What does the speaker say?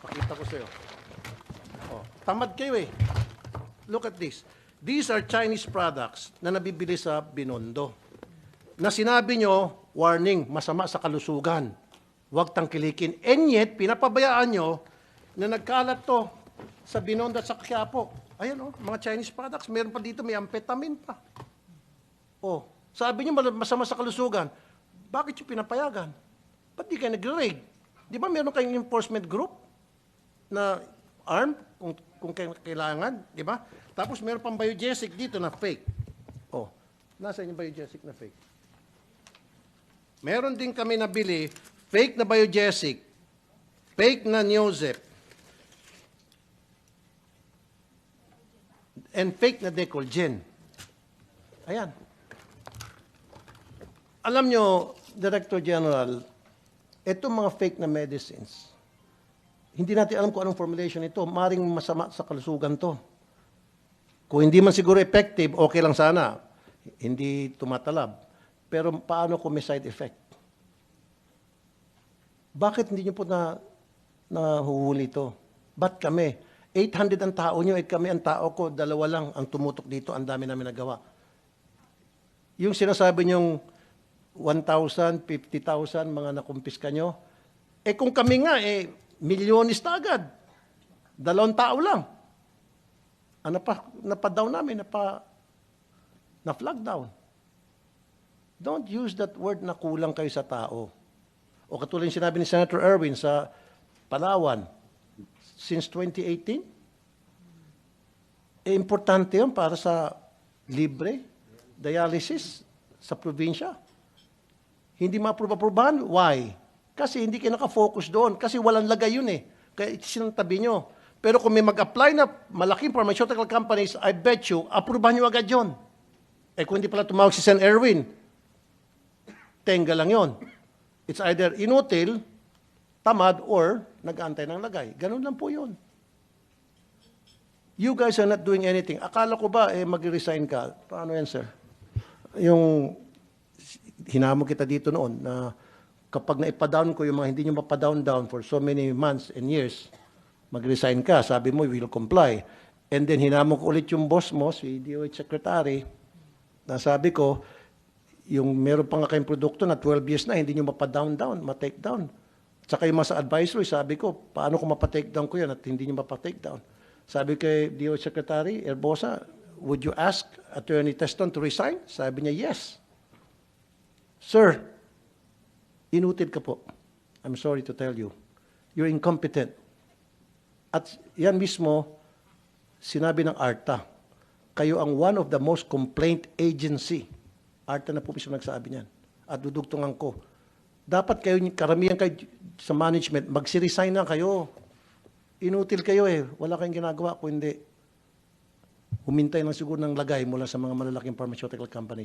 Pakita ko sa'yo. Oh, tamad kayo eh. Look at this. These are Chinese products na nabibili sa Binondo. Na sinabi nyo, warning, masama sa kalusugan. Huwag tangkilikin. And yet, pinapabayaan nyo na nagkalat to sa Binondo at sa Quiapo. Ayan oh, mga Chinese products. Meron pa dito, may amphetamine pa. Oh, sabi nyo masama sa kalusugan. Bakit yung pinapayagan? Ba't di kayo nag-raid? Di ba meron kayong enforcement group na armed kung kailangan, di ba? Tapos meron pang biogesic dito na fake. Oh, nasa yung biogesic na fake? Meron din kami nabili, fake na biogesic, fake na Neozep, and fake na Decolgen. Ayan. Alam nyo, Director General, itong mga fake na medicines, hindi natin alam kung anong formulation ito. Maring masama sa kalusugan to. Kung hindi man siguro effective, okay lang sana. Hindi tumatalab. Pero paano kung may side effect? Bakit hindi nyo po nahuhuli ito? Ba't kami? 800 ang tao nyo, kami ang tao ko, 2 lang ang tumutok dito, ang dami namin nagawa. Yung sinasabi nyong 1,000, 50,000 mga nakumpiska nyo, kung kami nga, milyonis na agad. 2 tao lang. Ano pa, napa-down namin, na-flag down. Don't use that word na kulang kayo sa tao. O katulad yung sinabi ni Senator Erwin sa Palawan, since 2018, importante yun para sa libre dialysis sa probinsya. Hindi ma-approve-approvehan. Why? Kasi hindi kayo nakafocus doon. Kasi walang lagay yun eh. Kaya sinantabi nyo. Pero kung may mag-apply na malaking pharmaceutical companies, I bet you, approvehan nyo agad yun. Kung hindi pala tumawag si Sen. Erwin, tenga lang yun. It's either inutil, tamad, or nag-aantay ng lagay. Ganun lang po yun. You guys are not doing anything. Akala ko ba, mag-resign ka? Paano yan, sir? Yung hinamon kita dito noon na kapag naipa-down ko yung mga hindi nyo mapa-down for so many months and years, mag-resign ka. Sabi mo, we will comply. And then hinamon ko ulit yung boss mo, si DOH Secretary, na sabi ko, yung meron pa nga kayong produkto na 12 years na, hindi nyo mapa-down, ma-take down. Tsaka yung mga sa advisory, sabi ko, paano ko mapa-take down ko yan at hindi nyo mapa-take down? Sabi kay DOH Secretary Erbosa, would you ask Attorney Teston to resign? Sabi niya, yes. Sir, inutil ka po. I'm sorry to tell you. You're incompetent. At yan mismo, sinabi ng ARTA, kayo ang one of the most complaint agency. ARTA na po mismo nagsabi niyan. At dudugtungan ko. Dapat kayo, karamihan kayo sa management, magsi-resign na kayo. Inutil kayo eh. Wala kayong ginagawa kung hindi. Humintay lang siguro ng lagay mula sa mga malalaking pharmaceutical companies.